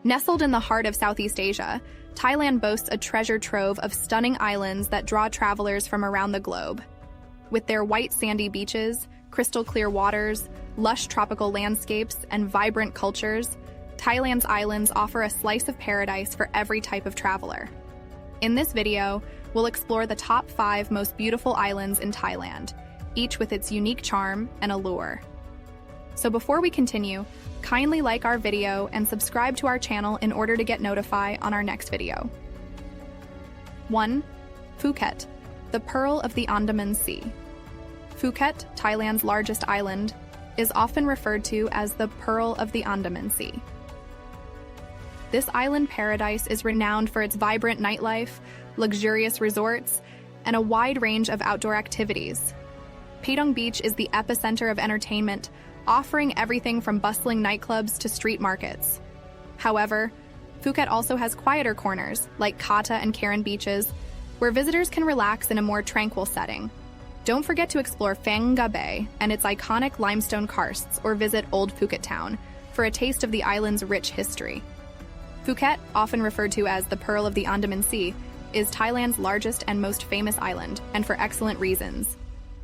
Nestled in the heart of Southeast Asia, Thailand boasts a treasure trove of stunning islands that draw travelers from around the globe. With their white sandy beaches, crystal clear waters, lush tropical landscapes, and vibrant cultures, Thailand's islands offer a slice of paradise for every type of traveler. In this video, we'll explore the top 5 most beautiful islands in Thailand, each with its unique charm and allure. So before we continue, kindly like our video and subscribe to our channel in order to get notified on our next video. 1. Phuket, the Pearl of the Andaman Sea. Phuket, Thailand's largest island, is often referred to as the Pearl of the Andaman Sea. This island paradise is renowned for its vibrant nightlife, luxurious resorts, and a wide range of outdoor activities. Patong Beach is the epicenter of entertainment, offering everything from bustling nightclubs to street markets. However, Phuket also has quieter corners, like Kata and Karen beaches, where visitors can relax in a more tranquil setting. Don't forget to explore Phang Nga Bay and its iconic limestone karsts, or visit Old Phuket Town for a taste of the island's rich history. Phuket, often referred to as the Pearl of the Andaman Sea, is Thailand's largest and most famous island, and for excellent reasons.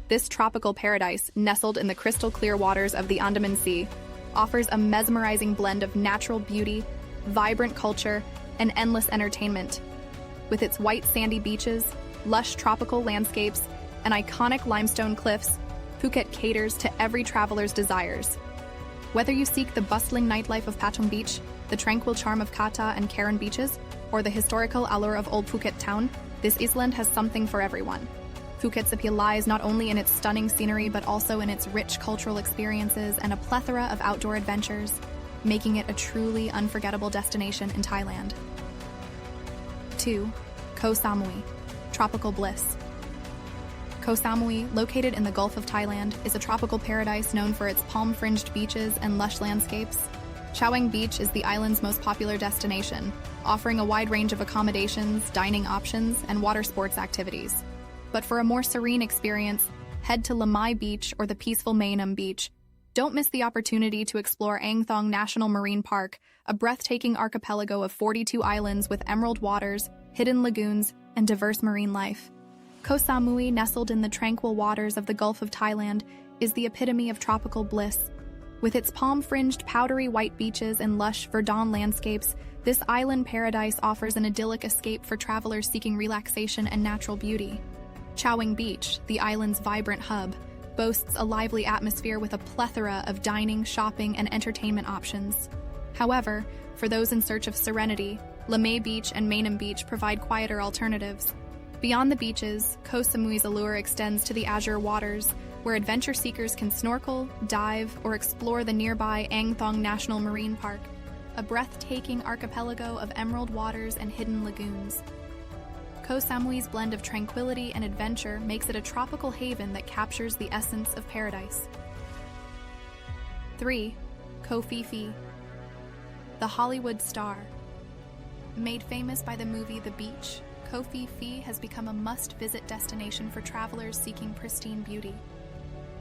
This tropical paradise, nestled in the crystal-clear waters of the Andaman Sea, offers a mesmerizing blend of natural beauty, vibrant culture, and endless entertainment. With its white sandy beaches, lush tropical landscapes, and iconic limestone cliffs, Phuket caters to every traveler's desires. Whether you seek the bustling nightlife of Patong Beach, the tranquil charm of Kata and Karen beaches, or the historical allure of Old Phuket Town, this island has something for everyone. Phuket's appeal lies not only in its stunning scenery but also in its rich cultural experiences and a plethora of outdoor adventures, making it a truly unforgettable destination in Thailand. 2. Koh Samui, tropical bliss. Koh Samui, located in the Gulf of Thailand, is a tropical paradise known for its palm-fringed beaches and lush landscapes. Chaweng Beach is the island's most popular destination, offering a wide range of accommodations, dining options, and water sports activities. But for a more serene experience, head to Lamai Beach or the peaceful Lamai Beach. Don't miss the opportunity to explore Ang Thong National Marine Park, a breathtaking archipelago of 42 islands with emerald waters, hidden lagoons, and diverse marine life. Koh Samui, nestled in the tranquil waters of the Gulf of Thailand, is the epitome of tropical bliss. With its palm-fringed, powdery white beaches and lush, verdant landscapes, this island paradise offers an idyllic escape for travelers seeking relaxation and natural beauty. Chaweng Beach, the island's vibrant hub, boasts a lively atmosphere with a plethora of dining, shopping, and entertainment options. However, for those in search of serenity, Lamai Beach and Lamai Beach provide quieter alternatives. Beyond the beaches, Koh Samui's allure extends to the azure waters, where adventure seekers can snorkel, dive, or explore the nearby Ang Thong National Marine Park, a breathtaking archipelago of emerald waters and hidden lagoons. Koh Samui's blend of tranquility and adventure makes it a tropical haven that captures the essence of paradise. 3. Koh Phi Phi, the Hollywood star. Made famous by the movie The Beach, Koh Phi Phi has become a must-visit destination for travelers seeking pristine beauty.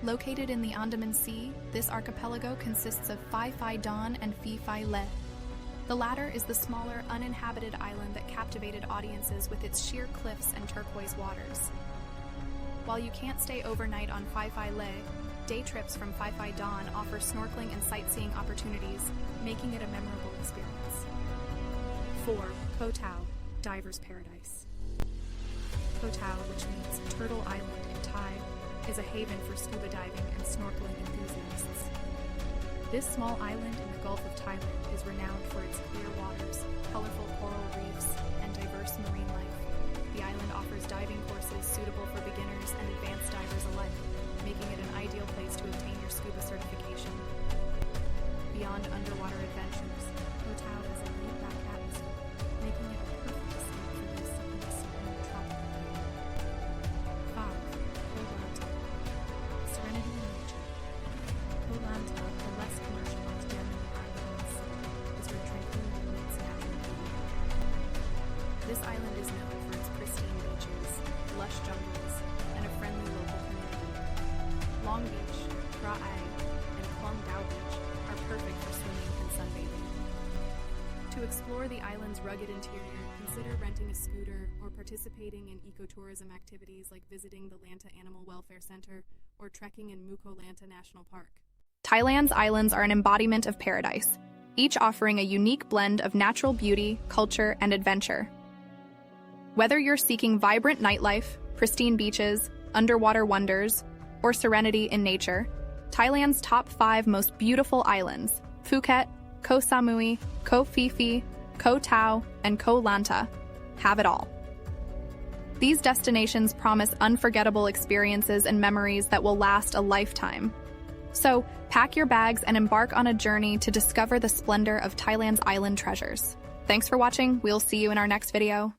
Located in the Andaman Sea, this archipelago consists of Phi Phi Don and Phi Phi Le. The latter is the smaller, uninhabited island that captivated audiences with its sheer cliffs and turquoise waters. While you can't stay overnight on Phi Phi Le, day trips from Phi Phi Don offer snorkeling and sightseeing opportunities, making it a memorable experience. 4. Koh Tao, diver's paradise. Koh Tao, which means Turtle Island in Thai, is a haven for scuba diving and snorkeling enthusiasts. This small island in the Gulf of Thailand is renowned for its clear waters, colorful coral reefs, and diverse marine life. The island offers diving courses suitable for beginners and advanced divers alike, making it an ideal place to obtain your scuba certification. Beyond underwater adventures, Koh Tao has a laid-back atmosphere, making it a perfect escape for those seeking a serene tropical haven. 5. Koh Lanta, serenity in nature. Koh Lanta, the less commercial and generally island sea, is where tranquility meets natural beauty. This island is known for its pristine beaches, lush jungles, and a friendly local community. Long Beach, Ra Ai, and Klong Dao Beach are perfect for swimming and sunbathing. To To explore the island's rugged interior, consider renting a scooter or participating in ecotourism activities like visiting the Lanta Animal Welfare Center or trekking in Muko Lanta National Park. Thailand's islands are an embodiment of paradise, each offering a unique blend of natural beauty, culture, and adventure. Whether you're seeking vibrant nightlife, pristine beaches, underwater wonders, or serenity in nature, Thailand's top 5 most beautiful islands, Phuket, Koh Samui, Koh Phi Phi, Koh Tao, and Koh Lanta, have it all. These destinations promise unforgettable experiences and memories that will last a lifetime. So, pack your bags and embark on a journey to discover the splendor of Thailand's island treasures. Thanks for watching. We'll see you in our next video.